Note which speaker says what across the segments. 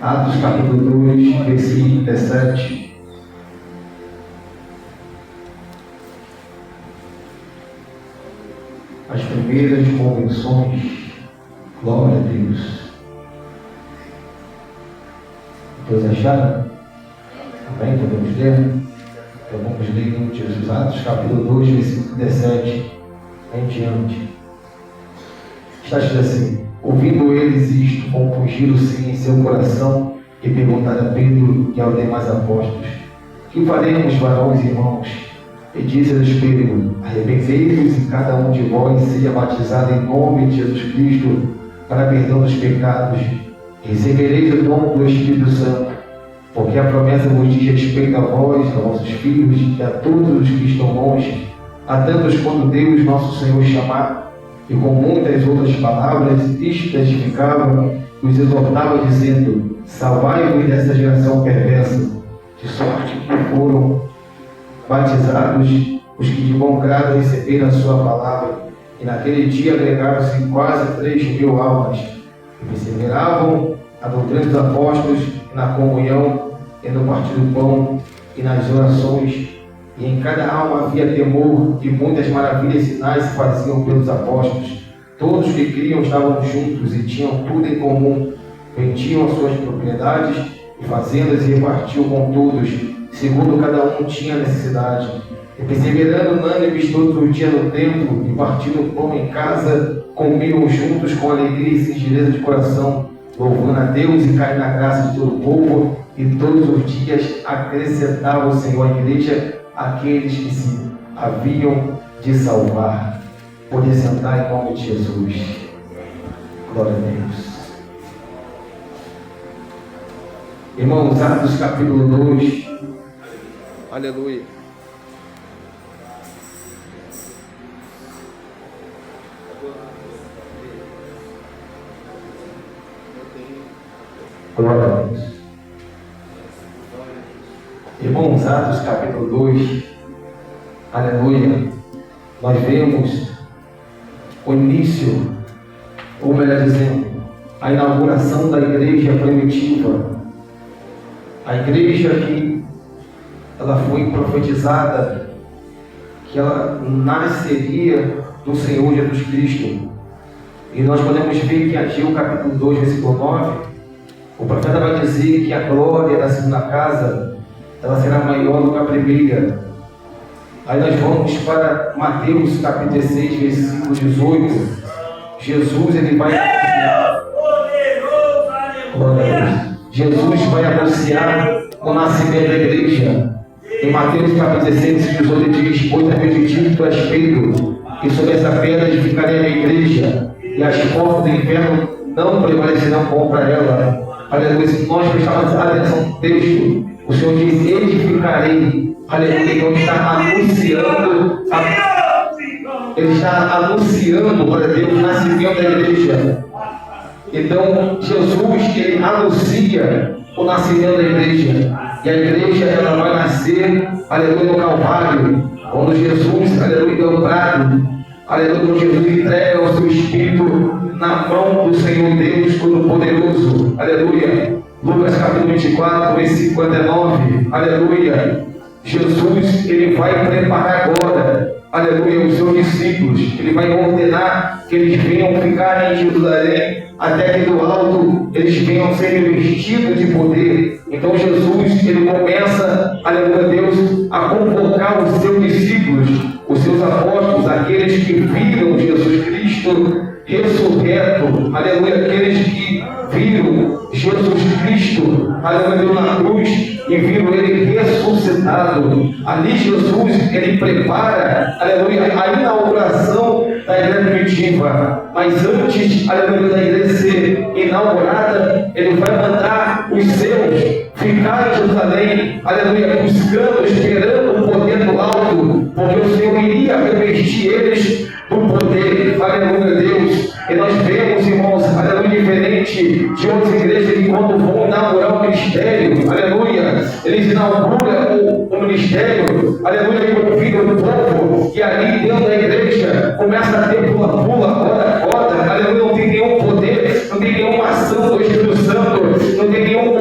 Speaker 1: Atos capítulo 2, versículo 17. As primeiras convenções, glória a Deus. Todos acharam? Amém? Podemos ler? Então vamos ler em nome de Jesus. Atos capítulo 2, versículo 17 em diante. Está escrito assim: ouvindo eles isto, compungiram-se em seu coração e perguntaram a Pedro e aos demais apóstolos: que faremos, varões e irmãos? E disse-lhes Pedro: arrependei-vos e cada um de vós seja batizado em nome de Jesus Cristo para perdão dos pecados, e recebereis o dom do Espírito Santo, porque a promessa vos diz respeito a vós, a vossos filhos e a todos os que estão longe, a tantos quanto Deus nosso Senhor chamar. E com muitas outras palavras isto testificava, os exortava dizendo: salvai-vos dessa geração perversa, de sorte que foram batizados os que de bom grado receberam a sua palavra. E naquele dia agregaram-se quase 3.000 almas, e perseveravam na doutrina dos apóstolos, e na comunhão, e no partir do pão, e nas orações. E em cada alma havia temor, e muitas maravilhas e sinais se faziam pelos apóstolos. Todos que criam estavam juntos e tinham tudo em comum. Vendiam as suas propriedades e fazendas e repartiam com todos, segundo cada um tinha necessidade. E perseverando unânimes todos os dias no templo, e partindo pão em casa, comiam juntos com alegria e singeleza de coração, louvando a Deus e caindo na graça de todo o povo. E todos os dias acrescentava o Senhor à igreja aqueles que se haviam de salvar. Pode sentar em nome de Jesus. Glória a Deus. Irmãos, Atos capítulo 2. Aleluia. Glória a Deus. Irmãos, Atos capítulo 2, aleluia, nós vemos o início, ou melhor dizendo, a inauguração da igreja primitiva. A igreja que ela foi profetizada, que ela nasceria do Senhor Jesus Cristo. E nós podemos ver que Ageu capítulo 2, versículo 9, o profeta vai dizer que a glória da segunda casa ela será maior do que a primeira. Aí nós vamos para Mateus capítulo 16, versículo 18. Jesus ele vai anunciar. Jesus vai anunciar o nascimento da igreja. Em Mateus capítulo 16, versículo 18 ele diz: pois também te digo que tu és Pedro, e sobre essa pedra edificarei a minha igreja, e as portas do inferno não prevalecerão contra ela. Aleluia. Se nós prestarmos atenção no texto, o Senhor diz: edificarei. Aleluia. Então ele está anunciando ele está anunciando para Deus o nascimento da igreja. Então Jesus ele anuncia o nascimento da igreja. E a igreja ela vai nascer, aleluia, no Calvário, quando Jesus, aleluia, deu o brado, aleluia, quando Jesus entrega o seu Espírito na mão do Senhor Deus Todo-Poderoso. Aleluia. Lucas capítulo 24, versículo 59, aleluia. Jesus, ele vai preparar agora, aleluia, os seus discípulos. Ele vai ordenar que eles venham ficar em Jerusalém, até que do alto eles venham ser revestidos de poder. Então Jesus, ele começa, aleluia, Deus, a convocar os seus discípulos, os seus apóstolos, aqueles que viram Jesus Cristo ressurreto, aleluia, aqueles que viram Jesus Cristo, aleluia, na cruz e viram ele ressuscitado. Ali Jesus, ele prepara, aleluia, a inauguração da igreja primitiva. Mas antes, aleluia, da igreja ser inaugurada, ele vai mandar os seus ficar em Jerusalém, aleluia, buscando, esperando o poder do alto, porque o Senhor iria revestir eles do poder, aleluia, Deus. E nós vemos, irmãos, aleluia, diferente de outras igrejas que quando vão inaugurar o ministério, aleluia, eles inauguram o ministério, aleluia, e convidam o povo, e ali dentro da igreja começa a ter pula-pula, roda-roda, aleluia, não tem nenhum poder, não tem nenhuma ação do Espírito Santo, não tem nenhum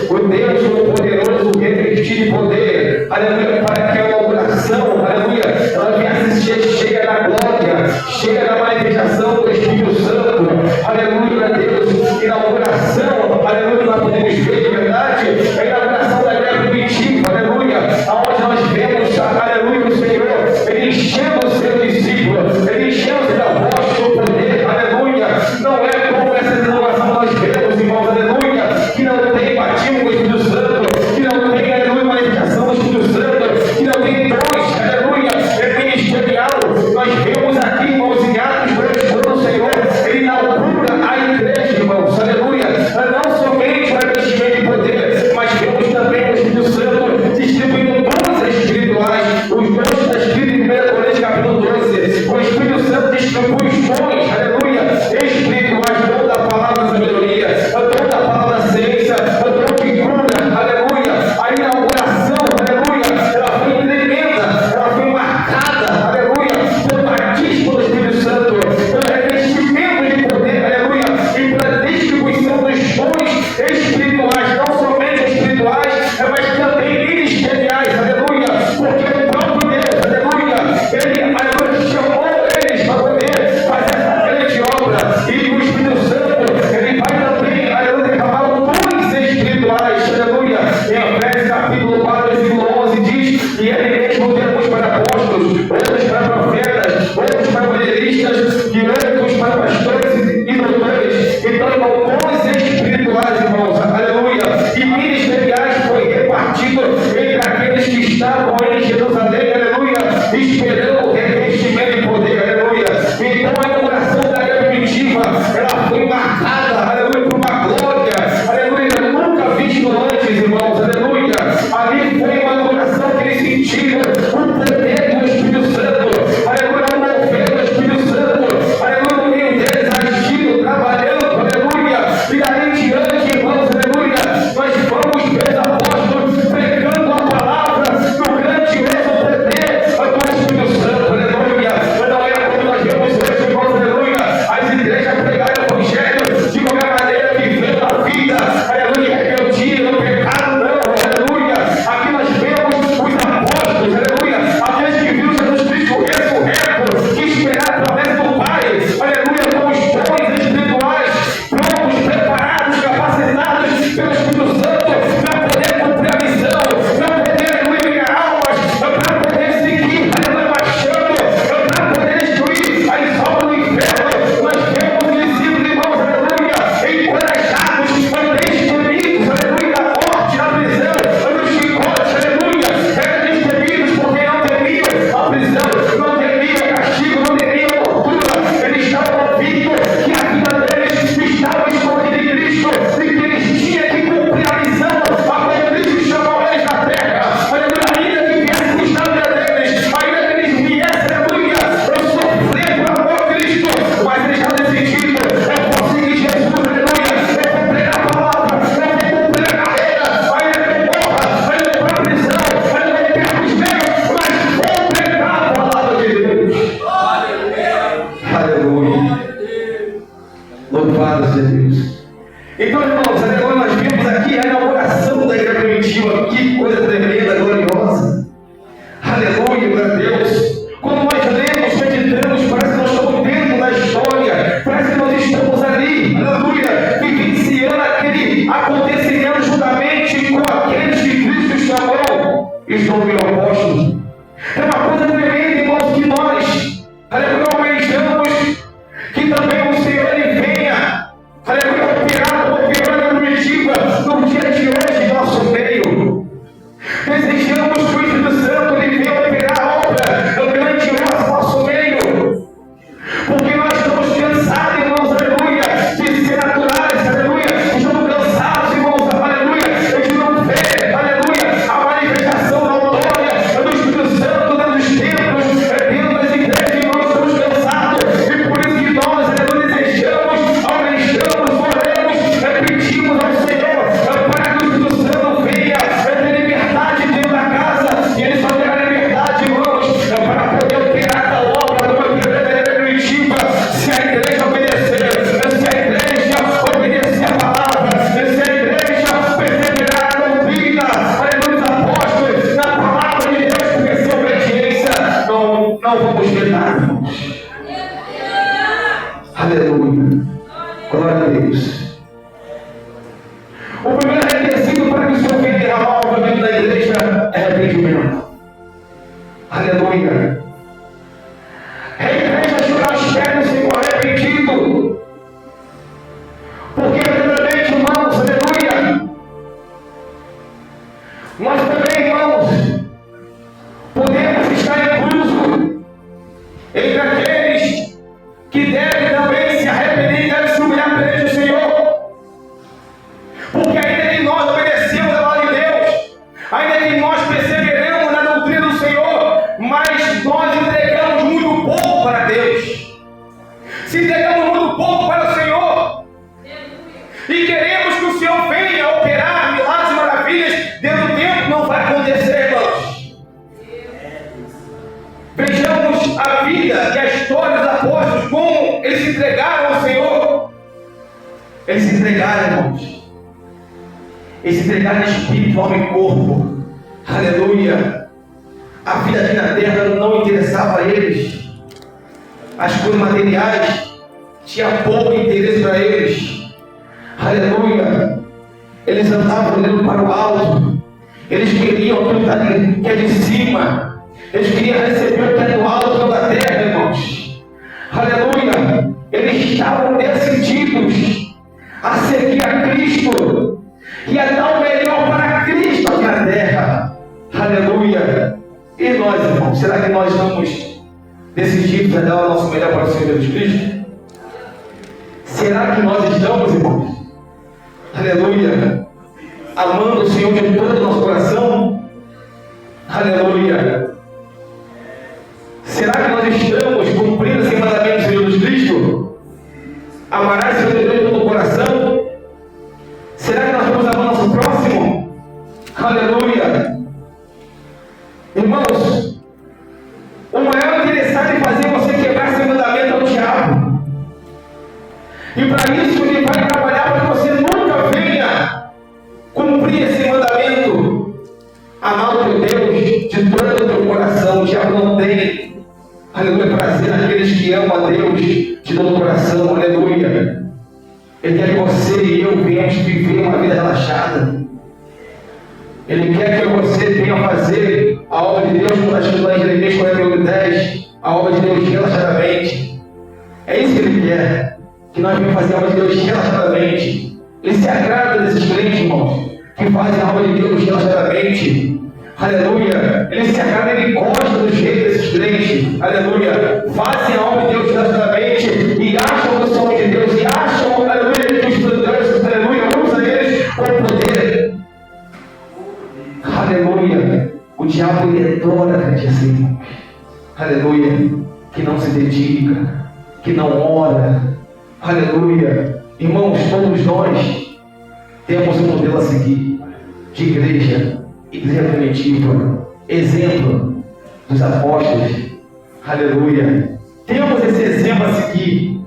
Speaker 1: o Deus Todo-Poderoso, o revestido de poder, aleluia, para que a inauguração, aleluia, ela venha ser cheia da glória, cheia da manifestação do Espírito Santo, aleluia, Deus, inauguração, aleluia, nós podemos ver de verdade, a inauguração da guerra primitiva, aleluia, aonde nós vemos, aleluia, o Senhor, ele enchendo os seus discípulos, ele enchendo os seus apóstolos do poder, aleluia, não é como essa inauguração nós vemos, irmãos, aleluia, que não tem batismo com o Espírito Santo, que não tem, aleluia, manifestação do Espírito Santo, que não tem dons, aleluia, é ministerial, nós vemos aqui, irmãos, em Atos 2, quando o Senhor, ele inaugura a igreja, irmãos, aleluia, não somente para investimento de poder, mas vemos também o Espírito Santo distribuindo dons espirituais, os dons que está escrito em 1 Coríntios capítulo 12, o Espírito Santo distribui os dons, aleluia, espirituais, dom da palavra da sabedoria, dom da palavra da ciência, dom de cura, aleluia, a inauguração, aleluia, ela foi tremenda, ela foi marcada, aleluia, pelo batismo do Espírito Santo, pelo revestimento de poder, aleluia, e pela distribuição dos dons espirituais, não somente espirituais, mas também ministeriais, aleluia, porque o próprio Deus, aleluia, ele, aleluia, chamou eles para poder fazer essa grande obra, e o Espírito Santo, ele vai também, aleluia, derramar dons espirituais, aleluia, em Efésios capítulo 4, versículo 11 diz que ele mesmo deu uns para apóstolos, outros para profetas, outros para evangelistas, e outros para pastores e doutores. Então, dons espirituais, irmãos, aleluia, e ministeriais foi repartido entre aqueles que estavam em Jerusalém, aleluia, esperando o revestimento de poder, aleluia. Então, a inauguração da era primitiva, ela foi marcada, aleluia, por uma glória, aleluia, nunca visto antes, irmãos, aleluia. Ali foi uma inauguração que eles sentiram o poder do Espírito Santo, aleluia, o mover do Espírito Santo, aleluia, no meio deles agindo, trabalhando, aleluia, e daí em diante, irmãos, aleluia, nós vamos ver os apóstolos pregando a palavra do grandioso poder do Espírito Santo, aleluia. Não é como nós vemos hoje, irmãos, aleluia, as igrejas pregaram o evangelho de qualquer maneira, vivendo a vida, aleluia, rebeldia, no pecado, não, aleluia. Aqui nós vemos os apóstolos, aleluia, aqueles que viram Jesus Cristo ressurreto, que esperaram através do Pai, aleluia, com os dons espirituais, prontos, preparados, capacitados pelo Espírito Santo, para poder cumprir a missão, para poder, aleluia, ganhar almas, para poder seguir, aleluia, marchando, para poder destruir as obras do inferno. Nós vemos os discípulos, irmãos, aleluia, encorajados, destemidos, aleluia, da morte, da prisão, dos chicotes, aleluia, destemidos porque não temiam a prisão, não temiam o castigo, não temiam a tortura. Eles estavam ouvindo que a vida deles estava escondida em Cristo e que eles tinham que cumprir a missão a qual Cristo chamou eles da terra. Aleluia, ainda que viesse custar a vida deles, ainda que eles viessem, aleluia, eu sofrer por amor a Cristo, mas eles já decidiram, eu vou seguir Jesus, aleluia, eu vou pregar a palavra, eu vou cumprir a carreira, ainda que eu morra, ainda que eu vou para a prisão, ainda que eu perca os meios, mas vou pregar a palavra de Deus. Aleluia. Louvado seja Deus. Então, irmãos, aleluia, nós vimos aqui a inauguração da igreja primitiva. Que coisa tremenda, gloriosa. Aleluia, glória a Deus. Quando nós lemos, meditamos, parece que nós estamos dentro da história, parece que nós estamos ali, aleluia, vivenciando aquele acontecimento juntamente com aqueles que Cristo chamou e estão no apóstolo. É uma coisa tremenda, irmãos, que nós, aleluia, almejamos que também o Senhor ele venha, aleluia, operar como operou na primitiva no dia de hoje em nosso meio. Desejamos que o Espírito Santo ele venha operar a obra grandiosa no nosso meio, porque nós estamos cansados, irmãos, aleluia, de ser naturais, aleluia, estamos cansados, irmãos, aleluia, de não ver, aleluia, a manifestação da glória nova vida da igreja é arrependimento. Aleluia. A igreja chorar os pés do Senhor arrependido. Porque verdadeiramente, irmãos, aleluia, nós também, irmãos, podemos estar incluso entre aqueles que devem também se arrepender e devem se humilhar perante o Senhor. Porque ainda que nós obedecemos a palavra de Deus, ainda que nós perseveramos na doutrina do Senhor, mas nós entregamos muito pouco para Deus. Se entregamos muito pouco para o Senhor e queremos que o Senhor venha operar milagres e maravilhas dentro do tempo, não vai acontecer, irmãos. Vejamos a vida e a história dos apóstolos, como eles se entregaram ao Senhor. Eles se entregaram, irmãos. Eles se entregaram em espírito, alma e corpo. Aleluia. A vida aqui na terra não interessava a eles. As coisas materiais tinham pouco interesse para eles. Aleluia. Eles andavam olhando para o alto. Eles queriam aquilo que é de cima. Eles queriam receber o que é do alto da terra, irmãos. Aleluia. Eles estavam decididos a seguir a Cristo e a dar o melhor para Cristo aqui na terra. Aleluia. E nós, irmãos, será que nós estamos decididos a dar o nosso melhor para o Senhor Jesus Cristo? Será que nós estamos, irmãos? Aleluia. Amando o Senhor de todo o nosso coração? Aleluia. Será que nós estamos cumprindo esse mandamento do Senhor Jesus Cristo? Amarás o Senhor de todo o coração? Será que nós vamos amar nosso próximo? Aleluia. Irmãos, o maior interessado em fazer você quebrar esse mandamento é o diabo. E para isso ele vai trabalhar para que você nunca venha cumprir esse mandamento. Amar o teu Deus de todo o teu coração. O diabo não tem, aleluia, prazer naqueles que amam a Deus de todo o coração. Aleluia. Ele quer que você e eu venhamos viver uma vida relaxada. Ele quer que você venha fazer a obra de Deus, como está escrito lá em Jeremias 48:10, a obra de Deus relaxadamente. É isso que Ele quer, que nós venhamos fazer a obra de Deus relaxadamente. Ele se agrada desses crentes, irmãos, que fazem a obra de Deus relaxadamente. Aleluia. Ele se agrada, Ele gosta do jeito desses crentes. Aleluia. Fazem a obra de Deus relaxadamente e acham que são de Deus, e acham, aleluia, que o Espírito de Deus, aleluia, usa eles com poder. Aleluia. O diabo ele adora a gente assim. Aleluia. Que não se dedica, que não ora. Aleluia. Irmãos, todos nós temos um modelo a seguir de igreja primitiva, exemplo dos apóstolos. Aleluia. Temos esse exemplo a seguir.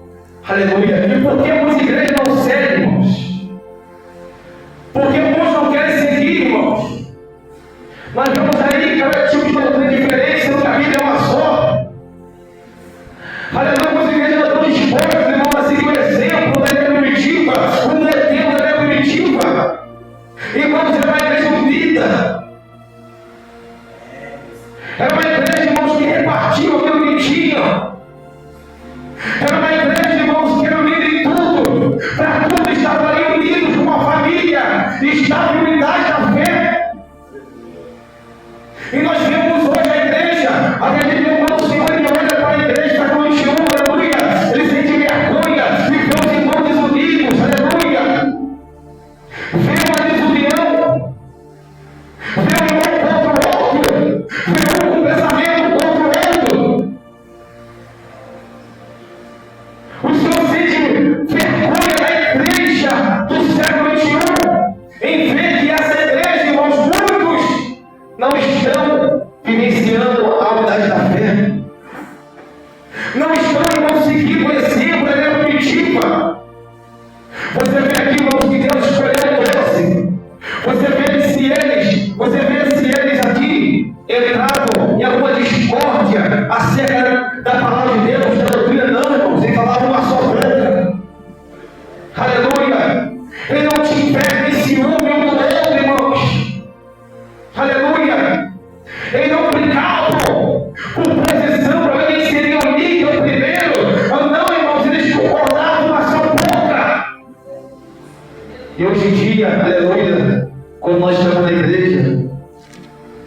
Speaker 1: Aleluia. E por que muitas igrejas não seguem, irmãos? Porque muitos não querem seguir, irmãos. Nós vemos aí cada tipo de doutrina diferente, sendo que a Bíblia é uma só. Aleluia, muitas igrejas não estão dispostas, irmãos, a seguir o exemplo da igreja primitiva, o modelo da igreja primitiva. Irmãos, era uma igreja unida. Era uma igreja, irmãos, que repartia aquilo que tinham. Era uma igreja, irmãos, que era unida em tudo. Para tudo estavam ali unidos como uma família. Estavam em unidade da fé. E nós vemos hoje a igreja, a gente vê o Senhor, ele olha para a igreja, está com o Senhor, aleluia, ele sente vergonha, e vê os irmãos desunidos, aleluia, vê uma desunião, vê um irmão contra o outro, vê um pensamento contra o outro. O Senhor sente vergonha da igreja do século XXI, em ver que essa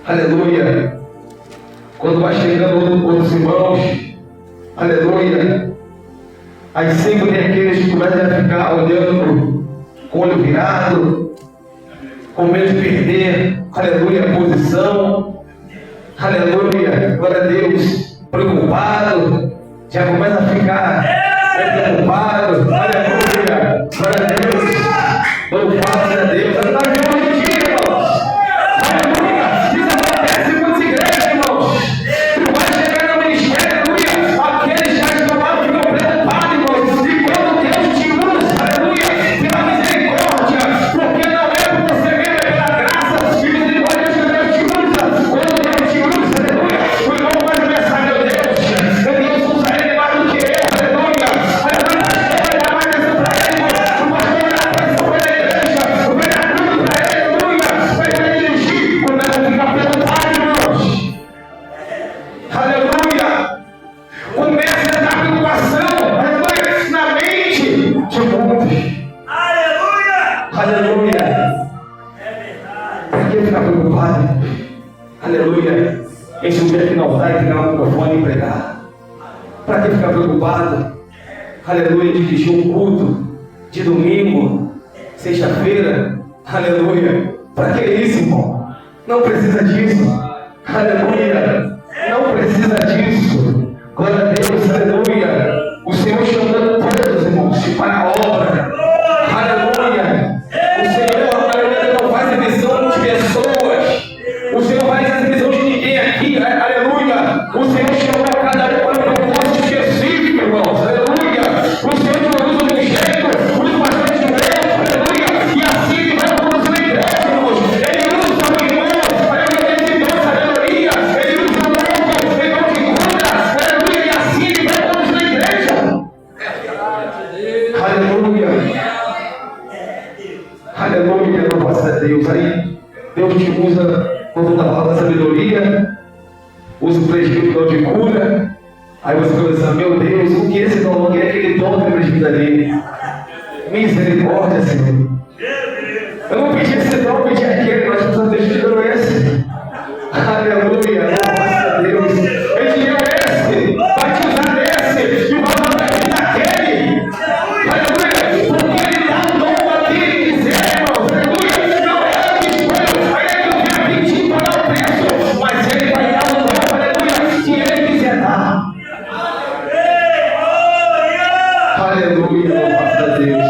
Speaker 1: Aleluia. Quando vai chegando outros irmãos, aleluia, aí sempre tem aqueles que começam a ficar olhando com o olho virado, com medo de perder, aleluia, a posição, aleluia, glória a Deus, preocupado, já começa a ficar preocupado, aleluia, glória a Deus, louvado a Deus, está vendo hoje em dia, irmãos, aleluia, isso acontece em muitas igrejas, irmãos, tu vai chegar no ministério, aleluia, aqueles já estão lá, ficam preocupados, irmãos, e quando Deus te usa, aleluia, pela misericórdia, porque não é por você mesmo, é pela graça e misericórdia que Deus te usa, quando Deus te usa, aleluia, o irmão vai pensar, meu Deus usa ele mais do que eu, aleluia, aleluia, dá mais atenção para ele, o pastor dá atenção para a igreja, o vereador para ele, aleluia, vai ele dirigir, começa a ficar preocupado, irmãos, aleluia, começa a dar preocupação, aleluia, na mente de muitos, aleluia, por que ficar preocupado? Aleluia, esse um dia que não vai pegar o microfone e pregar. Para que ficar preocupado? Aleluia, de dirigir um culto de domingo, sexta-feira, aleluia. Para que isso, irmão? Não precisa disso, aleluia. Não precisa disso. Glória a Deus, aleluia. O Senhor chamando todos, irmãos, para a obra, aleluia. O Senhor, aleluia, não faz exibição de pessoas. O Senhor faz exibição de ninguém aqui, aleluia. O Senhor chamou cada um para um propósito específico, irmãos, aleluia. O Senhor te usa de um jeito, usa bastante de outro, aleluia. E assim ele vai conduzir a igreja, irmãos. Ele usa o irmão, aleluia, ele dá sabedoria, ele usa o outro, ele dá de cura, aleluia. E assim ele vai conduzir a igreja. Aleluia. Aleluia, louvado a Deus. Aí Deus te usa quando está falando da sabedoria, usa o presbítero de cura. Aí você pensa, meu Deus, o que esse dom? O que é aquele dom da presbiteria? Misericórdia, Senhor. Eu não pedi esse dom, eu pedi aquele, nós precisamos ter estudado esse. Aleluia, louvado a Deus. Ele deu esse, vai te usar desse, e vai usar daquele. Aleluia, porque ele dá o dom a quem quiser, irmãos. Aleluia, não é eu que escolho, aí é que eu quero pedir para dar o preço, mas ele vai dar o dom, aleluia, que ele quiser dar. Aleluia, louvado a Deus.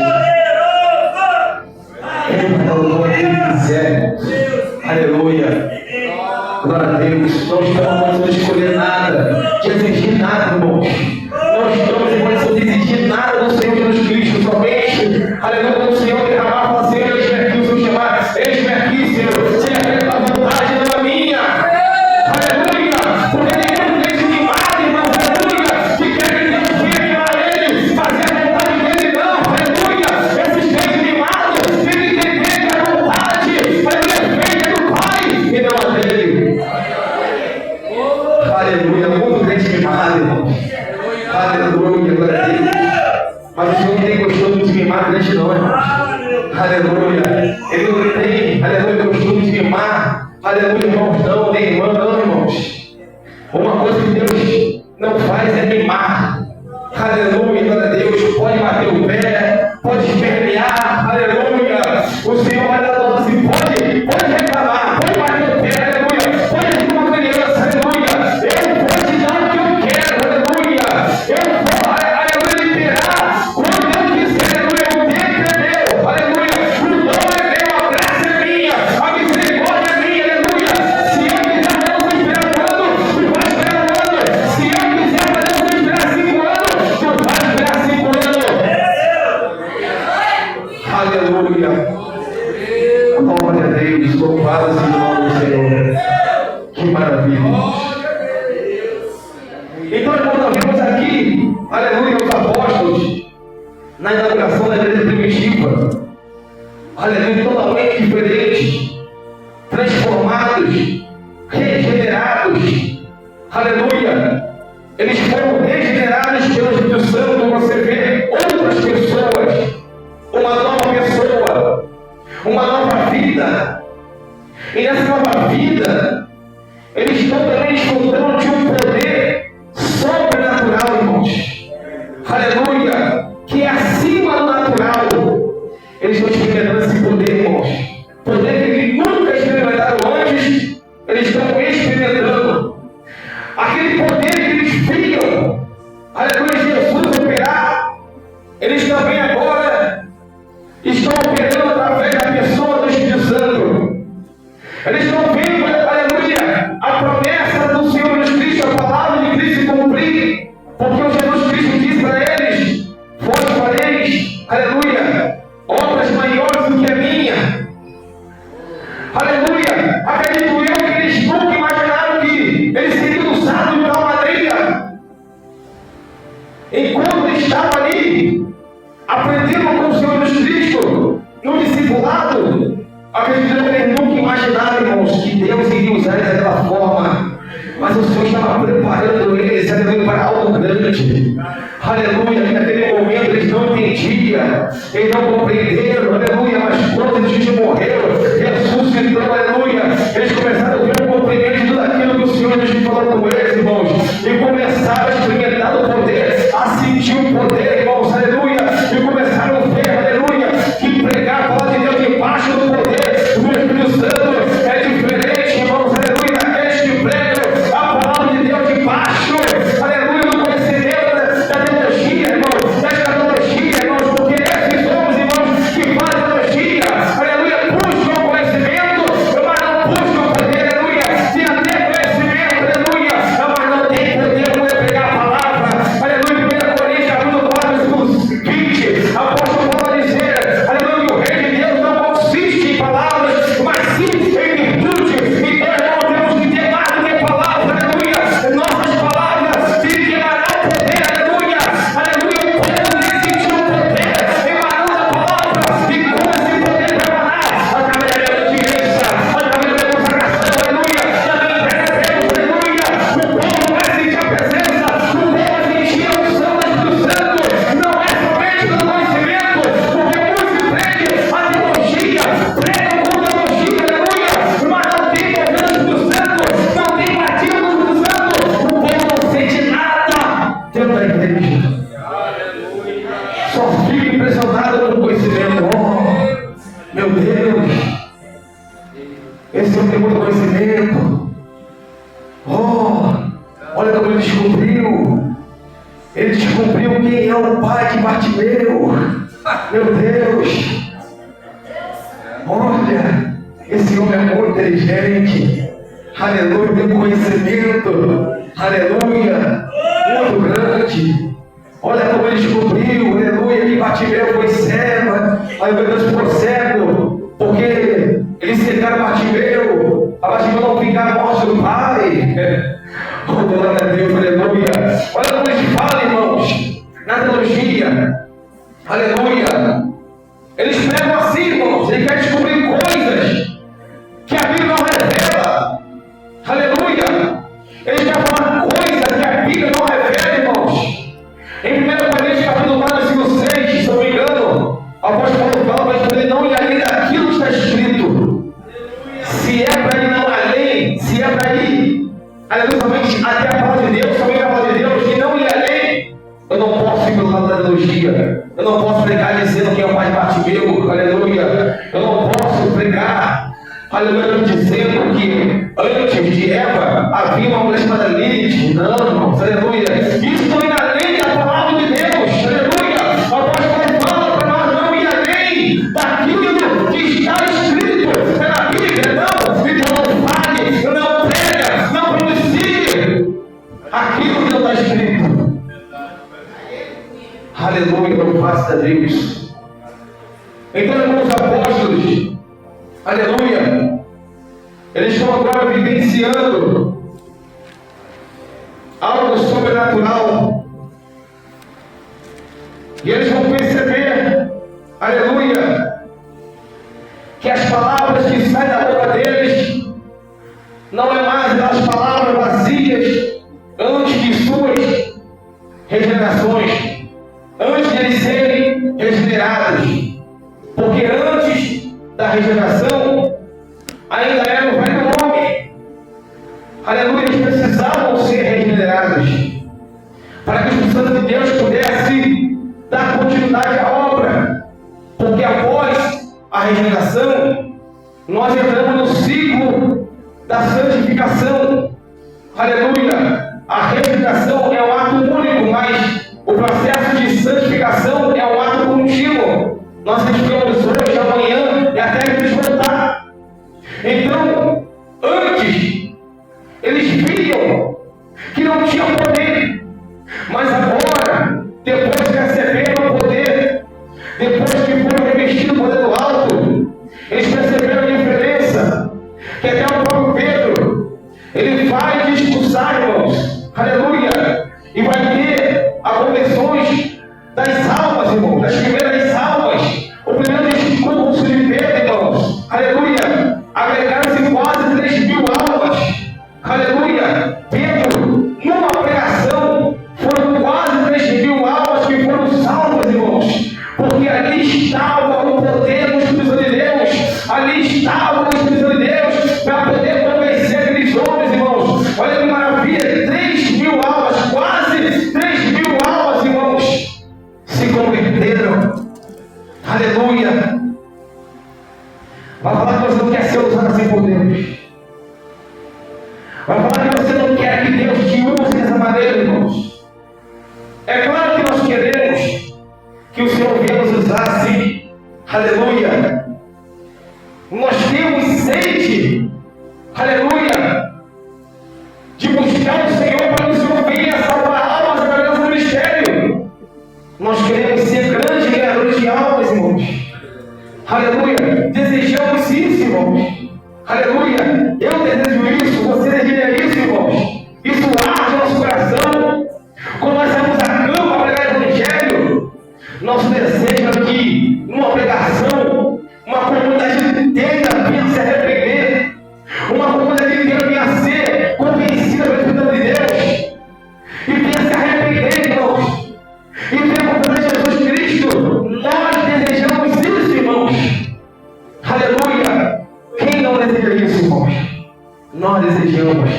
Speaker 1: Ele vai dar o dom que ele quiser. Aleluia. Glória a Deus. Não estamos em condição de escolher nada, de exigir nada, irmãos. Não estamos em condição de exigir nada do Senhor Jesus Cristo, somente, aleluia, do Senhor derramar, fazer, eis-me aqui, o Senhor chamar, eis-me aqui, Senhor, seja feita a vontade, não a minha. Aleluia. Porque nenhum crente animado, irmãos, aleluia, que quer que Deus venha animar ele, fazer a vontade dele, não, aleluia. Esses crentes animados têm que entender que a vontade, aleluia, é feita do Pai e não a dele. Aleluia, muito crente animado, irmãos. Aleluia, glória a Deus. Mas o Senhor não tem costume de mimar crente não, irmãos. Aleluia. Ele não tem, aleluia, costume de mimar, aleluia, irmãos, não, nem irmã, não, irmãos. Uma coisa que Deus não faz é mimar. Aleluia, glória a Deus. Pode bater o pé, pode espernear, aleluia. O Senhor vai dar doce, pode reclamar, pode bater o pé, aleluia. Pode ser uma criança, aleluia. Eu vou te dar o que eu quero, aleluia. Eu vou, aleluia, liberar quando eu quiser, aleluia. O tempo é meu, aleluia. O dom é meu, a graça é minha, a misericórdia é minha, aleluia. Se eu quiser, eu vou esperar um ano, tu vai esperar um ano. Se eu quiser, eu vou esperar 5 anos, tu vai esperar 5 anos. Aleluia. Glória a Deus, louvado seja o nome do Senhor. Que maravilha. Então, irmãos, nós vemos aqui, aleluia, os apóstolos, na inauguração da igreja primitiva, aleluia, totalmente diferentes, transformados, regenerados, aleluia. Eles foram regenerados pelo Espírito Santo. Você vê outras pessoas, uma nova pessoa, uma nova vida. E nessa nova vida, eles estão também desfrutando de um poder sobrenatural, irmãos. Aleluia! Que é acima do natural. Eles estão experimentando esse poder, irmãos. Poder que eles nunca experimentaram antes, eles estão experimentando. Aquele poder que eles viam, aleluia, Jesus operar, eles também agora estão operando através da pessoa do Espírito Santo. Eles estão vendo, aleluia, a promessa do Senhor Jesus Cristo, a palavra de Cristo se cumprir, porque o Jesus Cristo disse para eles: vós fareis, aleluia, obras maiores do que a minha. Aleluia! Acredito eu que eles nunca imaginaram que eles seriam usados de tal maneira. Enquanto eles estavam ali, aprendendo com o Senhor Jesus Cristo, no discipulado, acredito eu que eles nunca imaginaram, irmãos, que Deus iria usar eles daquela forma. Mas o Senhor estava preparando eles, aleluia, para algo grande. Aleluia, naquele momento eles não entendiam, eles não compreenderam, aleluia, mas quando Jesus morreu, ressuscitou, aleluia, eles começaram a ver o cumprimento de tudo aquilo que o Senhor Jesus falou com eles, irmãos, e começaram a experimentar o poder, a sentir o poder, irmãos, aleluia, e começaram a ver, aleluia, que pregar a palavra de Deus debaixo do poder do Espírito Santo é diferente, irmãos, aleluia, daqueles que pregam a palavra de Deus debaixo, aleluia, do conhecimento da teologia, irmãos, da escatologia, irmãos, porque esses homens, irmãos, que fazem teologia, aleluia, buscam conhecimento, mas não buscam poder, aleluia, tem até conhecimento, aleluia, mas não tem poder para pregar a palavra, aleluia, 1 Coríntios, capítulo 4, versículo 20, apóstolo Paulo vai dizer, aleluia, que o reino de Deus não consiste em palavras, mas sim em virtude. Então, irmão, temos que ter mais do que palavras, aleluia, nossas palavras têm que emanar o poder, aleluia, aleluia, o povo sentir o poder, emanando a palavra, e como esse poder vai emanar, através da obediência, através da consagração, aleluia, da presença, aleluia, o povo vai sentir a presença, o povo vai sentir a unção do Espírito Santo, não é somente do conhecimento, porque muitos pregam a teologia, pregam com teologia, aleluia, mas não tem poder do Espírito Santo, não tem batismo do Espírito Santo, o povo não sente nada dentro da igreja. Só fica impressionado com o conhecimento. Oh, meu Deus, esse homem tem muito conhecimento. Oh, olha como ele descobriu. Ele descobriu quem é o pai de Bartimeu. Meu Deus, olha, esse homem é muito inteligente. Aleluia, tem conhecimento. Aleluia, muito grande. Olha como ele descobriu, aleluia, que Bartimeu foi cego. Aí meu Deus ficou cego, porque eles cercaram Bartimeu. A Bartimeu não ficar morte do pai. Oh, glória a Deus, aleluia. Olha como eles falam, irmãos, na teologia. Aleluia. Eles pregam assim, irmãos, eles querem descobrir coisas que a Bíblia não revela. Aleluia. Eles querem falar coisas que a Bíblia não revela, irmãos. Em 1 Coríntios, capítulo 4, versículo 6, se não me engano, o apóstolo Paulo fala, mas ele não ia além daquilo que está escrito. Se é para ir não além, se é para ir, aleluia, somente até a palavra de Deus, somente a palavra de Deus, e não ir além, eu não posso ir pelo lado da teologia. Eu não posso pregar dizendo que é o pai de Bartimeu, aleluia. Eu não posso pregar, aleluia, dizendo que antes de Eva havia uma mulher chamada Lilith. Não, irmãos, aleluia. Isso não é além da palavra de Deus, aleluia. O apóstolo fala para nós não ir além daquilo que está escrito na Bíblia. Não, então não fale, não prega, não pronuncie aquilo que não está escrito. Aleluia, não faça Deus. Então, irmãos apóstolos, aleluia, eles estão agora vivenciando algo sobrenatural. E eles vão perceber, aleluia, que as palavras que saem da boca deles não é mais as palavras vazias antes de suas regenerações, antes de eles serem regenerados. Porque antes da regeneração ainda era o velho homem. nós entramos no ciclo da santificação. Aleluia! A regeneração é um ato único, mas o processo de santificação é um ato contínuo. Nós santificamos hoje, amanhã e até que nos voltar. Então, antes, eles viam que não tinha poder, mas agora, depois que receberam o poder, depois que foram revestidos do poder do alto, eles perceberam a diferença, que até o próprio Pedro, ele vai discursar, irmãos, aleluia, e vai ter as conversões das almas, irmãos, das primeiras almas. O primeiro discurso de Pedro, irmãos, aleluia, agregaram-se quase 3.000 almas, aleluia. Pedro, numa pregação, foram quase 3.000 almas que foram salvas, irmãos, porque ali estava o poder do Espírito Santo de Deus, ali estava o Espírito Santo de Deus para poder convencer aqueles homens, irmãos. Olha que maravilha, 3.000 almas, quase 3.000 almas, irmãos, se converteram. Aleluia. Vai falar que você não quer ser usado assim por Deus. Vai falar que você não quer que Deus te use dessa maneira, irmãos. É claro que nós queremos que o Senhor venha nos usar assim. Aleluia. Nós temos sede, aleluia, de buscar o Senhor para que o Senhor venha salvar almas através do ministério. Nós queremos ser grandes ganhadores de almas, irmãos. Aleluia. Desejamos isso, irmãos. Aleluia. Eu desejo isso, você deseja isso, irmãos. Isso arde no nosso coração. Quando nós saímos a campo para pregar o Evangelho, nosso desejo é que, numa pregação, uma comunidade inteira venha se arrepender. Uma comunidade inteira venha ser convencida pelo Espírito de Deus. E venha se arrepender, irmãos. E venha confessar Jesus Cristo. Nós desejamos isso, irmãos. Aleluia. Quem não deseja isso, irmãos? Nós desejamos.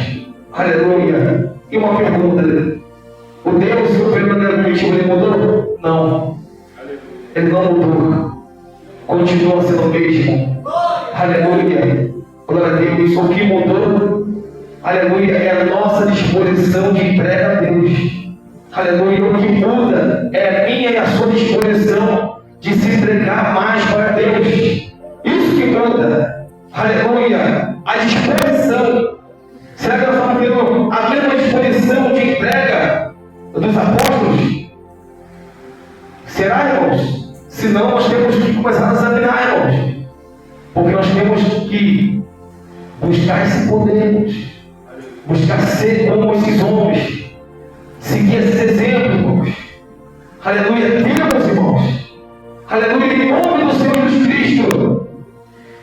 Speaker 1: Aleluia. E uma pergunta: o Deus que operou no primitivo, ele mudou? Não. Ele não mudou. Continua sendo o mesmo. Aleluia. Glória a Deus. O que mudou, aleluia, é a nossa disposição de entrega a Deus. Aleluia. O que muda é a minha e a sua disposição de se entregar mais para Deus. Isso que muda. Aleluia. A disposição. Será que nós estamos tendo a mesma disposição de entrega dos apóstolos? Será, irmãos? Senão nós temos que começar a examinar, irmãos. Porque nós temos que buscar esse poder, irmãos. Buscar ser como esses homens. Seguir esses exemplos, irmãos. Aleluia. Temos, irmãos. Aleluia. Em nome do Senhor Jesus Cristo.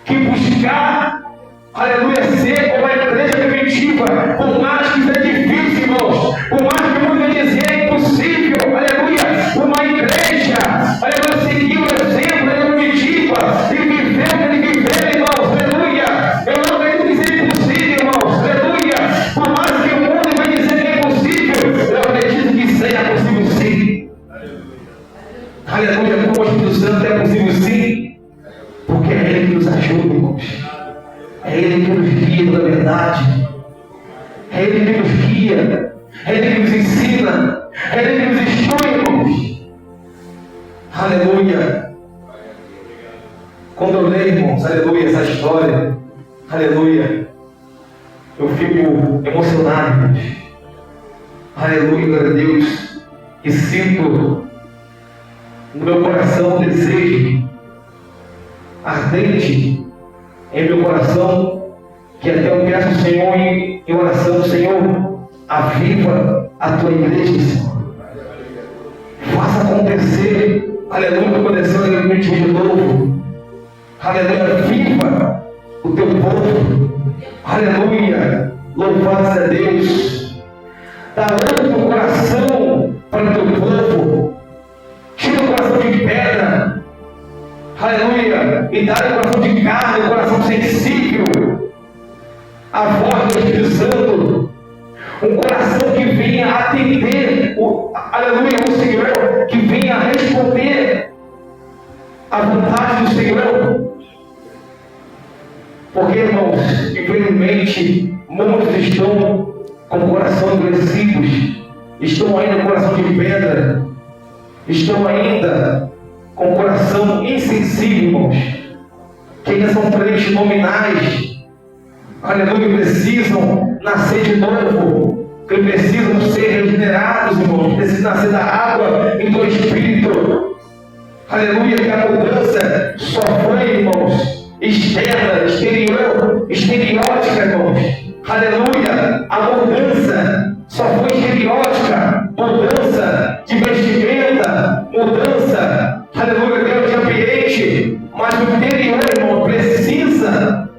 Speaker 1: Que buscar, aleluia, ser como a igreja primitiva. Por mais que seja difícil, irmãos. Por mais que muitos dizer é impossível. Aleluia. Uma igreja, aleluia, seguir o exemplo da primitiva e viver o que ele viveu, irmãos. Aleluia. Eu não acredito que seja impossível, irmãos. Aleluia. Por mais que o mundo vai dizer que é impossível, eu acredito que seja possível sim. Aleluia. Com o Espírito Santo é possível sim. Porque é Ele que nos ajuda, irmãos. É Ele que nos guia na verdade. É Ele que nos guia. É Ele que nos ensina. É Ele que nos instrui, irmãos. Aleluia. Quando eu leio, irmãos, aleluia, essa história, aleluia, eu fico emocionado, irmãos. Aleluia, glória a Deus. E sinto no meu coração um desejo ardente em meu coração, que até eu peço ao Senhor em oração: Senhor, aviva a tua igreja, Senhor. Faça acontecer, aleluia, aconteceu aleluia de novo. Aleluia, viva o teu povo. Aleluia, louvado seja Deus. Dá ânimo no coração para o teu povo. Tira o coração de pedra. Aleluia. E dá o coração de carne, o coração sensível à voz do Espírito Santo. Um coração que venha atender, aleluia, o Senhor, que venha responder à vontade do Senhor. Porque, irmãos, infelizmente, muitos estão com o coração endurecidos, estão ainda com o coração de pedra, estão ainda com o coração insensível, irmãos, que ainda são crentes nominais, aleluia, precisam nascer de novo, que precisam ser regenerados, irmãos, precisam nascer da água e do Espírito, aleluia, que a mudança só foi, irmãos, externa, exterior, estereótica, irmãos, aleluia, a mudança só foi estereótica, mudança de vestimenta, mudança, aleluia, de ambiente, mas o interior, irmão, precisa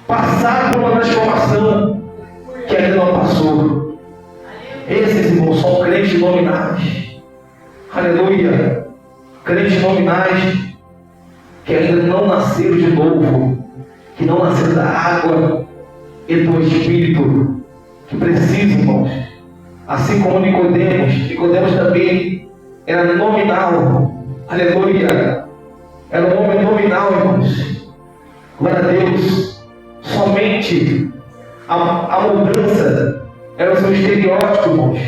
Speaker 1: passar por uma transformação que ainda não passou. Esses, irmãos, são crentes nominais, aleluia, crentes nominais que ainda não nasceram de novo, que não nasceram da água e do Espírito, que precisam, irmãos, assim como Nicodemos também era nominal, aleluia, era um homem nominal, irmãos, glória a Deus, somente a mudança era o seu estereótipo, irmãos,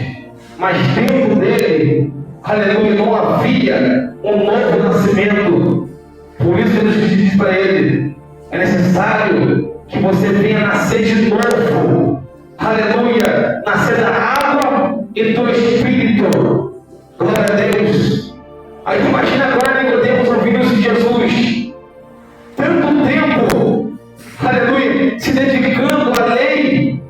Speaker 1: mas dentro dele, aleluia, não havia um novo nascimento. Por isso Jesus diz para ele: é necessário que você venha nascer de novo, aleluia, nascer da água e do Espírito, glória a Deus. Aí imagina agora Nicodemos ouvindo isso de Jesus, tanto tempo, aleluia, se dedicando à lei,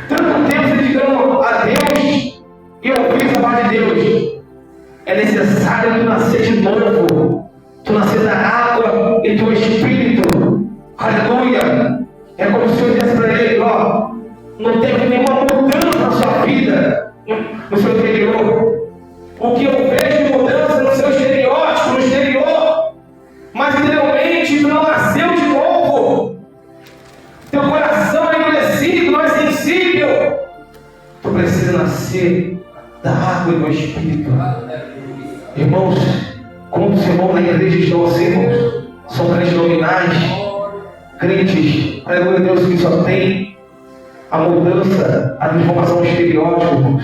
Speaker 1: tanto tempo se dedicando a Deus e ouvir a palavra de Deus. É necessário tu nascer de novo, tu nascer da água e do Espírito, aleluia. É como se eu dissesse para ele: ó, não teve nenhuma mudança na sua vida, no seu interior. O que eu vejo de mudança no seu estereótipo, no exterior, mas interiormente tu não nasceu de novo. Teu coração é endurecido, não é sensível. Tu precisa nascer da água e do Espírito. Irmãos, quantos irmãos na igreja estão assim, irmãos? São crentes nominais, crentes, aleluia, Deus, que só tem a mudança, a transformação estereótipo, irmãos.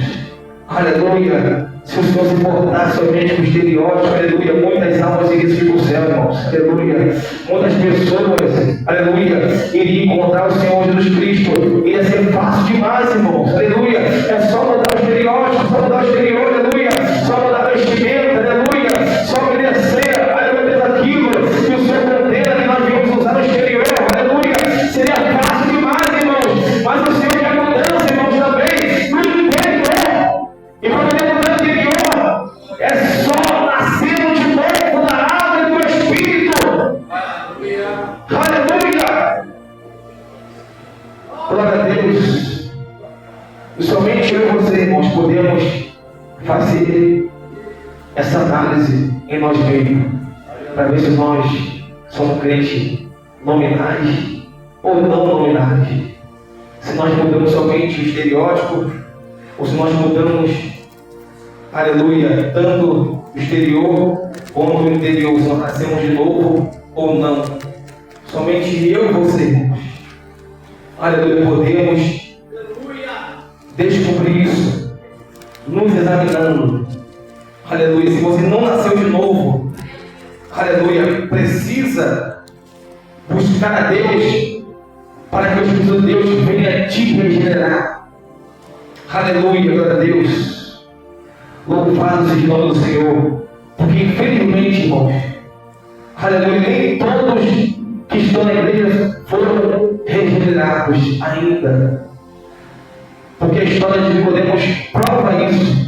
Speaker 1: Aleluia. Se o Senhor se importar somente com o estereótipo, aleluia, muitas almas iriam para o céu, irmãos, aleluia. Muitas pessoas, aleluia, iriam encontrar o Senhor Jesus Cristo. Ia ser fácil demais, irmãos, aleluia. É só mudar o estereótipo, só mudar o exterior, aleluia. Só mudar a vestimenta, aleluia. Só obedecer, aleluia, aquilo que o Senhor condena, que nós viemos usar no exterior, aleluia. Seria fácil demais, irmãos, mas o Senhor quer mudança, irmãos, também no interior. E quando ele mudar no interior, é só nascendo de novo da água e do Espírito. Aleluia. Glória a Deus. E somente eu e você, irmãos, podemos fazer essa análise em nós mesmos, para ver se nós somos crentes nominais ou não nominais. Se nós mudamos somente o estereótipo, ou se nós mudamos, aleluia, tanto o exterior quanto o interior, se nós nascemos de novo ou não. Somente eu e você, irmãos, aleluia, podemos descobrir isso, nos examinando. Aleluia, se você não nasceu de novo, aleluia, precisa buscar a Deus para que o Espírito de Deus venha te regenerar. Aleluia, glória a Deus. Louvado seja o nome do Senhor, porque infelizmente, irmãos, aleluia, nem todos que estão na igreja foram regenerados ainda, porque a história de Nicodemos prova isso.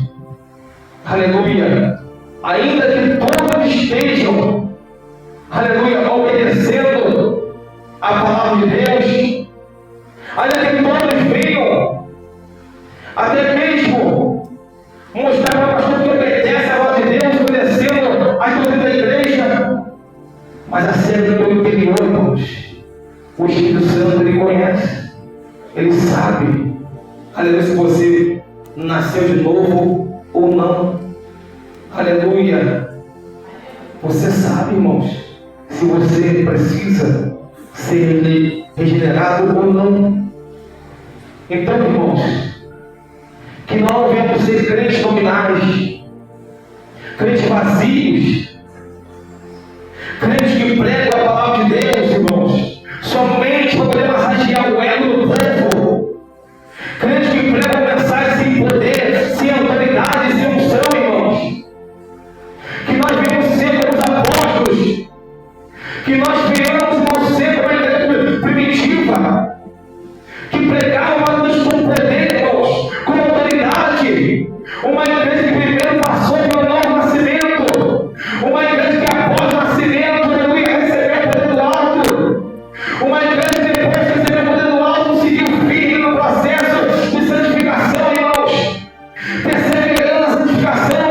Speaker 1: Aleluia, ainda que todos estejam, aleluia, obedecendo a palavra de Deus, ainda que todos venham até mesmo mostrar para o pastor que obedece a voz de Deus, obedecendo a doutrina da igreja, mas acerca do interior, irmãos, o Espírito Santo ele conhece, ele sabe, aleluia, se você nasceu de novo ou não. Aleluia. Você sabe, irmãos, se você precisa ser regenerado ou não. Então, irmãos, que não venhamos ser crentes nominais, crentes vazios, crentes que pregam a palavra de Deus, irmãos, somente para poder massagear o ego do povo, crentes que pregam mensagens sem poder, sem autoridade, sem unção, irmãos, que nós venhamos ser como os apóstolos, que nós venhamos, irmãos, ser como a igreja primitiva, que pregavam nos com poder, irmãos, com autoridade, uma igreja que primeiro passou pelo novo nascimento, uma igreja que após o nascimento, aleluia, recebeu o poder do alto, uma igreja que depois de receber o poder do alto, seguiu firme no processo de santificação, irmãos, perseverando na santificação,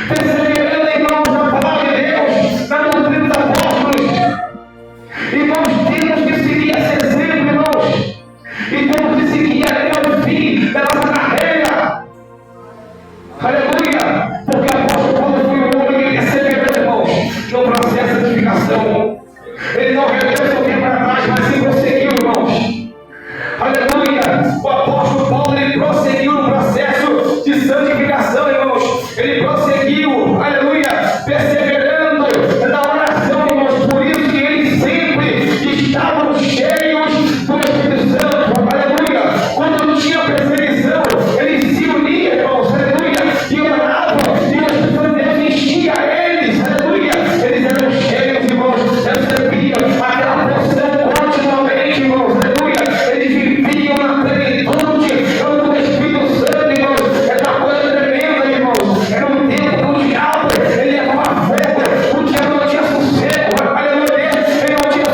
Speaker 1: perseverando, irmãos, na palavra de Deus, na doutrina dos apóstolos. Irmãos, temos que seguir esse exemplo, irmãos, e temos que seguir até o fim da nossa carreira. Aleluia! Porque o apóstolo Paulo foi o homem que perseverou, irmãos, no processo de santificação. Ele não regressou seu tempo para trás, mas sim prosseguiu, irmãos. Aleluia! O apóstolo Paulo, ele prosseguiu no processo de santificação, irmãos. Ele prosseguiu, aleluia, perseverando na oração, irmãos. Por isso que ele sempre estava cheios do Espírito Santo, aleluia. Quando tinha perseguição, ele se unia, irmãos, aleluia, e orava, e o Espírito Santo de Deus enchia eles, aleluia. Eles eram cheios, irmãos, recebiam aquela porção continuamente, irmãos, aleluia. Eles viviam na plenitude do Espírito Santo, irmãos. Era uma coisa tremenda, irmãos. Era um tempo que o diabo, ele levava fogo, o diabo não tinha sossego, aleluia. Ele não tinha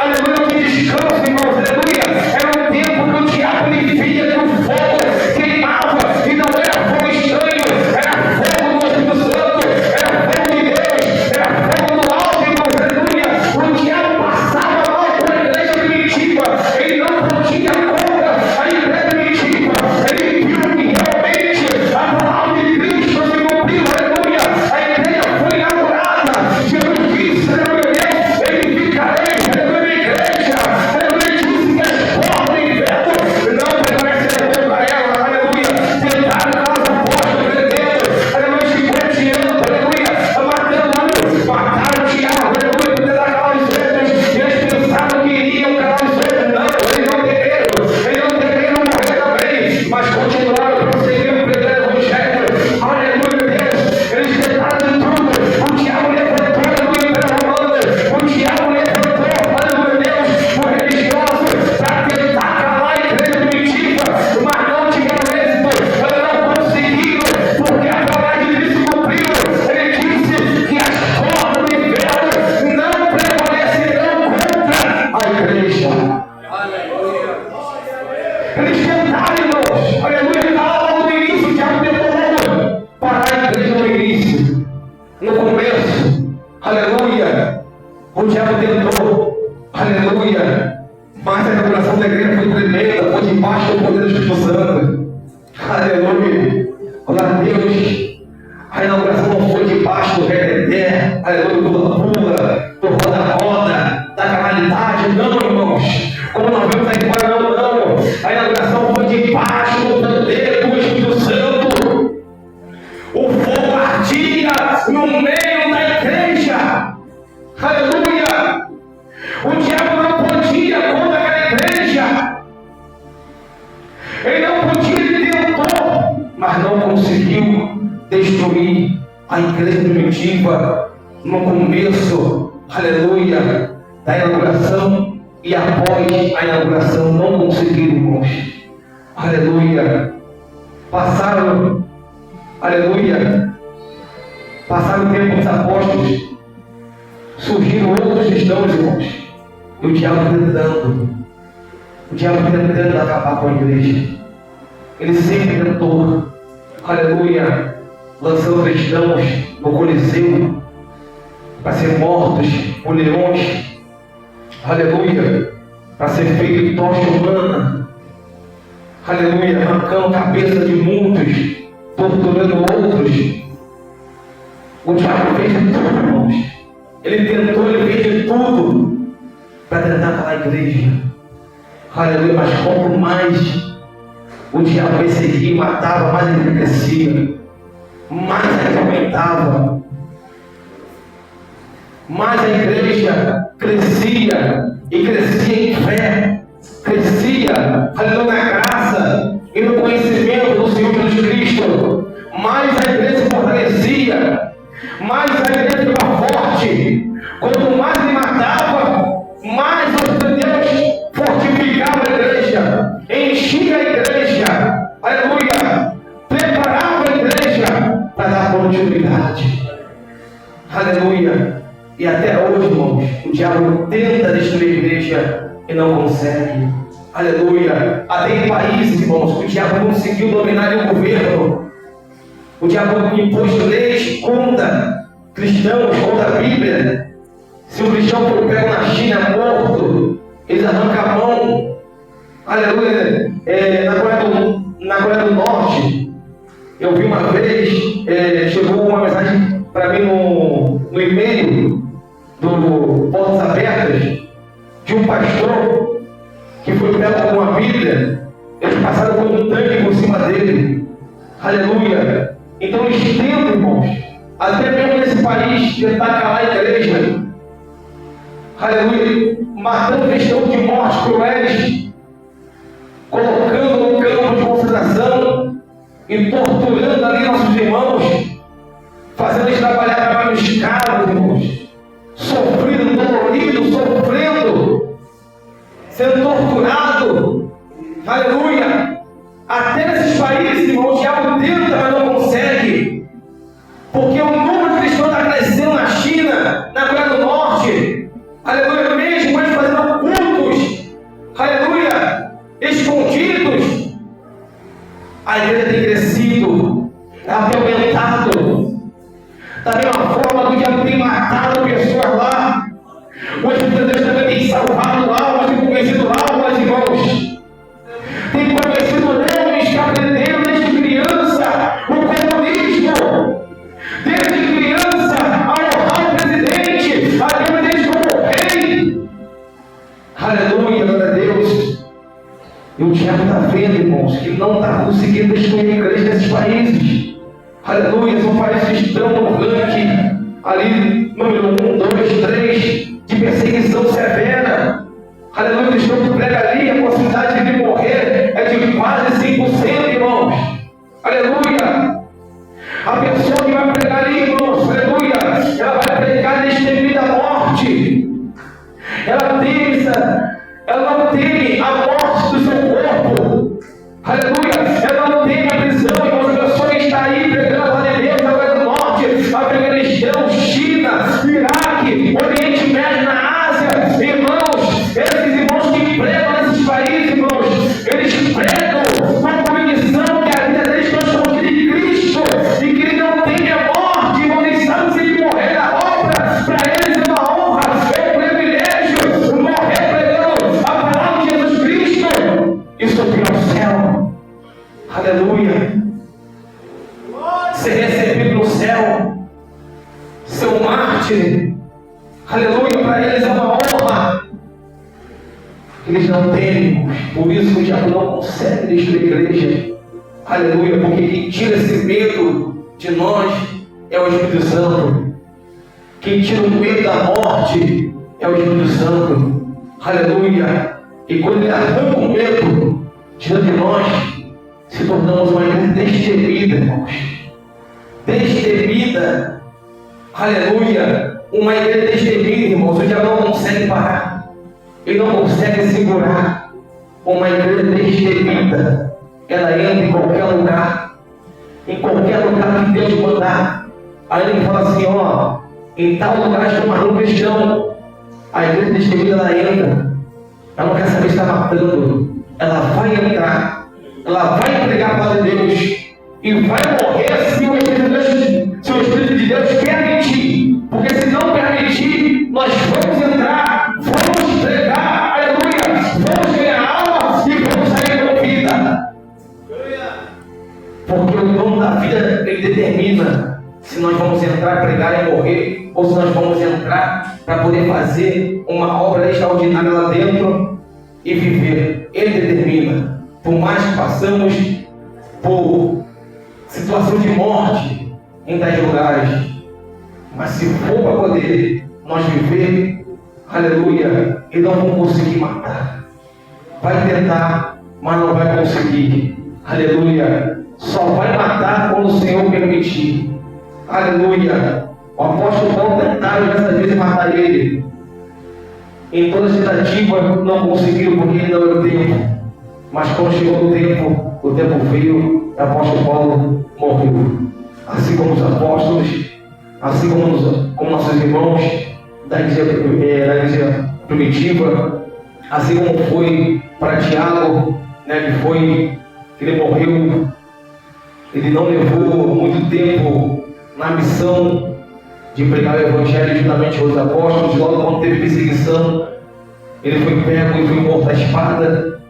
Speaker 1: aleluia, não tinha descanso, irmãos, aleluia. Era um tempo que o diabo, ele via que o fogo queimava, e não era fogo estranho, era fogo do Espírito Santo, era fogo de Deus, era fogo do alto, irmãos, aleluia. O diabo passava mal para a igreja primitiva, ele não podia contra a igreja primitiva, ele viu que realmente a palavra de Cristo se cumpriu, aleluia. A igreja foi inaugurada, Jesus disse, aleluia, ele ficarei, aleluia, na igreja, aleluia, disse que as portas do inferno não prevalecerão contra ela, aleluia. Tentaram nós apóstolos de Deus, aleluia, chicoteando, aleluia, mataram Tiago, aleluia, por ter dado os dedos, e eles pensaram que iriam calar os dedos, não, eles não temeram morrer também, mas continuaram, prosseguiram, pregando o evangelho, aleluia, Deus, eles tentaram de tudo, o diabo levantou, aleluia, pela Romana, o diabo levantou, aleluia, Deus, o religioso, para tentar calar a igreja primitiva, mas não tiveram êxito, eles não conseguiram, porque a palavra de Deus se cumpriu. Ele disse que as portas do inferno não prevalecerão contra a igreja. Eles tentaram, irmãos, aleluia, logo no início, o diabo tentou logo parar a igreja no início, no começo, aleluia, o diabo tentou, aleluia, mas a inauguração da igreja foi tremenda, foi debaixo do poder do Espírito Santo, aleluia, glória a Deus. A inauguração não foi debaixo do redeté, aleluia, do pula, do roda-roda, da carnalidade, não, irmãos. Como nós vemos aí fora, não. A inauguração foi debaixo do poder do Espírito Santo. O fogo ardia no meio da igreja, aleluia. O diabo não podia contra aquela igreja. Ele não podia, ele tentou, mas não conseguiu destruir a igreja primitiva no começo, aleluia, da inauguração, e após a inauguração não conseguiram, irmãos, aleluia. Passaram, aleluia, passaram o tempo dos apóstolos, surgiram outros cristãos, irmãos, e o diabo tentando acabar com a igreja. Ele sempre tentou, aleluia, lançando cristãos no Coliseu para ser mortos por leões, aleluia, para ser feito tocha humana, aleluia, arrancando a cabeça de muitos, torturando outros. O diabo fez de tudo, irmãos. Ele tentou, ele fez de tudo para tentar calar a igreja. Aleluia, mas quanto mais o diabo perseguia e matava, mais ele crescia, mais ele aumentava, mais a igreja crescia e crescia em fé, crescia, aleluia, na graça e no conhecimento do Senhor Jesus Cristo. Mais a igreja se fortalecia, mais a igreja ficava forte. Quanto mais ele matava, mais o Deus fortificava a igreja, enchia a igreja, aleluia, preparava a igreja para dar continuidade, aleluia. E até hoje, irmãos, o diabo tenta destruir a igreja e não consegue, aleluia. Até em países, irmãos, o diabo conseguiu dominar o governo, o diabo impôs leis contra cristãos, contra a Bíblia. Se um cristão for pego na China morto, eles arrancam a mão, aleluia. Na Coreia do Norte, eu vi uma vez, chegou uma mensagem para mim no e-mail do Portas Abertas, de um pastor que foi pego com uma Bíblia. Eles passaram com um tanque por cima dele, aleluia. Então eles tentam, irmãos, até mesmo nesse país, tentar calar a igreja, aleluia, matando cristãos de mortes cruéis, colocando no campo de concentração e torturando ali nossos irmãos, fazendo eles trabalhos escravos, irmãos, sofrendo, dolorido, sofrendo, sendo torturado, aleluia. Até nesses países, irmãos, o diabo tenta, mas não consegue, porque o número de cristãos está crescendo na China, na Coreia do Norte, aleluia, mesmo eles fazendo cultos, aleluia, escondidos, a igreja tem crescido, ela tem aumentado. Da mesma forma que o diabo tem matado pessoas lá, o Espírito de Deus também tem salvado almas e convencido almas, irmãos. Tem convencido homens que aprenderam desde criança o comunismo, desde criança a honrar o presidente, a Deus desde como rei. Aleluia, glória a Deus. E o diabo está vendo, irmãos, que não está conseguindo destruir a igreja desses países. Aleluia, são países que estão no ranking ali, número 1, 2, 3, de perseguição severa. Aleluia, o cristão que prega ali, a possibilidade de morrer é de quase 5%, irmãos. Aleluia. A pessoa que vai pregar ali, irmãos, aleluia, ela vai pregar destemida a morte. Ela não teme a morte do seu corpo. Aleluia. Ela não teme a prisão, irmãos. A pessoa que está aí pregando a glória de Deus, na Coreia do Norte, Afeganistão, China, Iraque, Oriente Médio, na Ásia, irmãos, esses irmãos que pregam nesses países, irmãos, eles pregam com convicção que a vida deles está escondida em Cristo e que ele não tem a morte, irmãos. Eles sabem se ele morrer na obra, para eles é uma honra, é um privilégio morrer pregando a palavra de Jesus Cristo e subir ao céu. Aleluia. Ser recebido no céu, ser um mártir, aleluia, para eles é uma honra. Eles não têm, por isso que o diabo não consegue destruir a igreja, aleluia, porque quem tira esse medo de nós é o Espírito Santo. Quem tira o medo da morte é o Espírito Santo, aleluia. E quando ele arranca o medo diante de nós, se tornamos uma igreja destemida, irmãos. Destemida, aleluia. Uma igreja destemida, irmãos, o diabo não consegue parar, ele não consegue segurar. Uma igreja destemida, ela entra em qualquer lugar que Deus mandar. Aí ele fala assim: ó, em tal lugar está um cristão. A igreja destemida, ela entra, ela não quer saber se está matando, ela vai entrar, ela vai entregar a palavra de Deus e vai morrer se o Espírito de Deus permitir. Porque se não permitir, nós vamos entrar, vamos pregar, aleluia, vamos ganhar alma e vamos sair com vida. Porque o dono da vida, ele determina se nós vamos entrar, pregar e morrer, ou se nós vamos entrar para poder fazer uma obra extraordinária lá dentro e viver. Ele determina. Por mais que passamos por situação de morte em tais lugares, mas se for para poder nós viver, aleluia, e não vamos conseguir matar. Vai tentar, mas não vai conseguir. Aleluia. Só vai matar quando o Senhor permitir. Aleluia. O apóstolo Paulo tentaram diversas vezes matar ele. Em todas as tentativas não conseguiram, porque ele não era o tempo. Mas quando chegou o tempo veio, o apóstolo Paulo morreu. Assim como os apóstolos, assim como nossos irmãos da igreja primitiva, assim como foi para Tiago, né, que ele morreu. Ele não levou muito tempo na missão de pregar o Evangelho juntamente com os apóstolos. Logo quando teve perseguição, ele foi pego e foi morto à espada.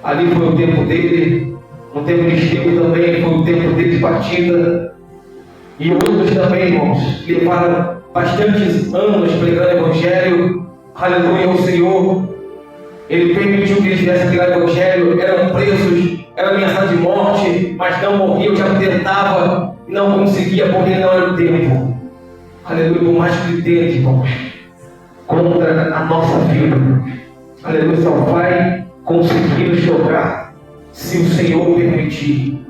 Speaker 1: Ali foi o tempo dele. No tempo de Estevão também foi o tempo dele de partida. E outros também, irmãos, que levaram bastantes anos pregando o Evangelho. Aleluia ao Senhor. Ele permitiu que eles viessem pregar o Evangelho. Eram presos, era ameaçado de morte, mas não morriam, já tentava e não conseguia, porque não era o tempo. Aleluia, por mais que ele tente, irmãos, contra a nossa vida. Aleluia, só vai conseguir nos tocar se o Senhor permitir.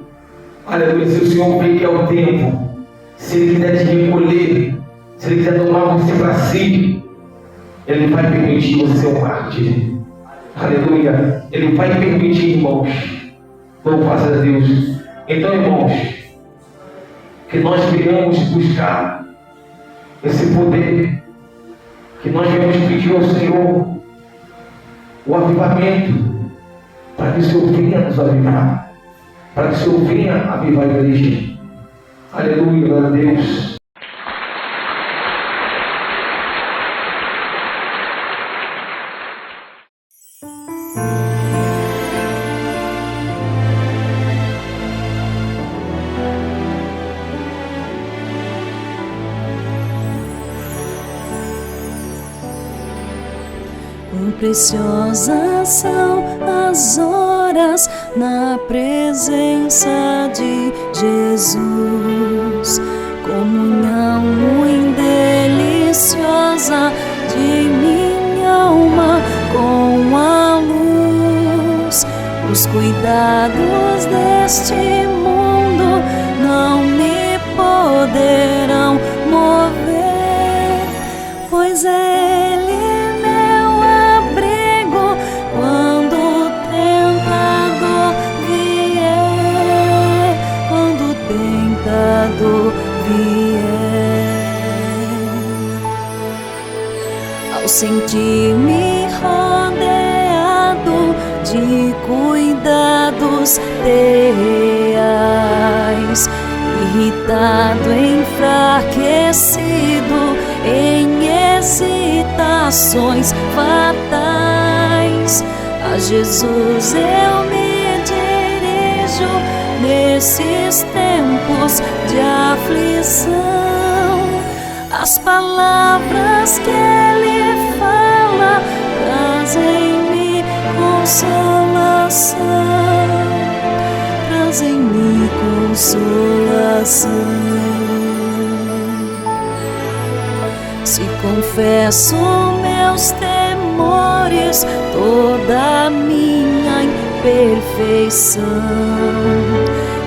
Speaker 1: Aleluia, se o Senhor ver que é o tempo, se Ele quiser te recolher, se Ele quiser tomar você para si, Ele vai permitir você ser um mártir. Aleluia, Ele vai permitir, irmãos. Louvado a Deus. Então, irmãos, que nós venhamos buscar esse poder, que nós venhamos pedir ao Senhor o avivamento, para que o Senhor venha nos avivar, para que o Senhor venha avivar a igreja. Aleluia, glória a Deus.
Speaker 2: Preciosas são as horas na presença de Jesus, comunhão muito deliciosa de minha alma com a luz. Os cuidados deste mundo não me poderão mover, pois Ele ao sentir-me rodeado de cuidados reais, irritado, enfraquecido em hesitações fatais, a Jesus eu me dirijo nesses tempos de aflição. As palavras que Ele fala trazem-me consolação, trazem-me consolação. Se confesso meus temores, toda a minha imperfeição,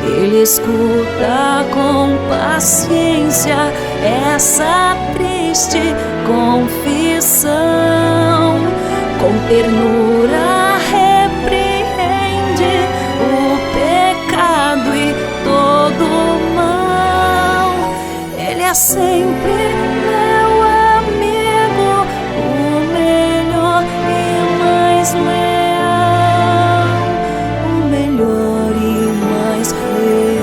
Speaker 2: Ele escuta com paciência essa triste confissão. Com ternura repreende o pecado e todo o mal. Ele é sempre meu amigo, o melhor e mais leal, o melhor e mais leal.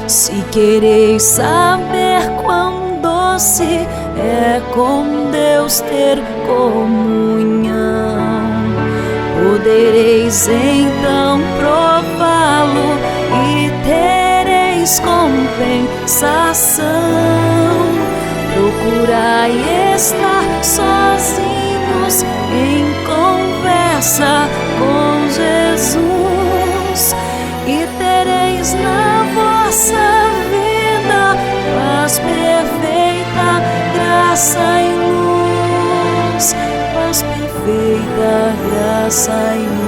Speaker 2: Se quereis saber quão doce é com Deus ter comunhão, podereis então prová-lo e tereis compensação. procurai estar sozinhos em conversa com Jesus, e tereis na vossa vida paz perfeita, graça e luz, paz perfeita, graça e luz.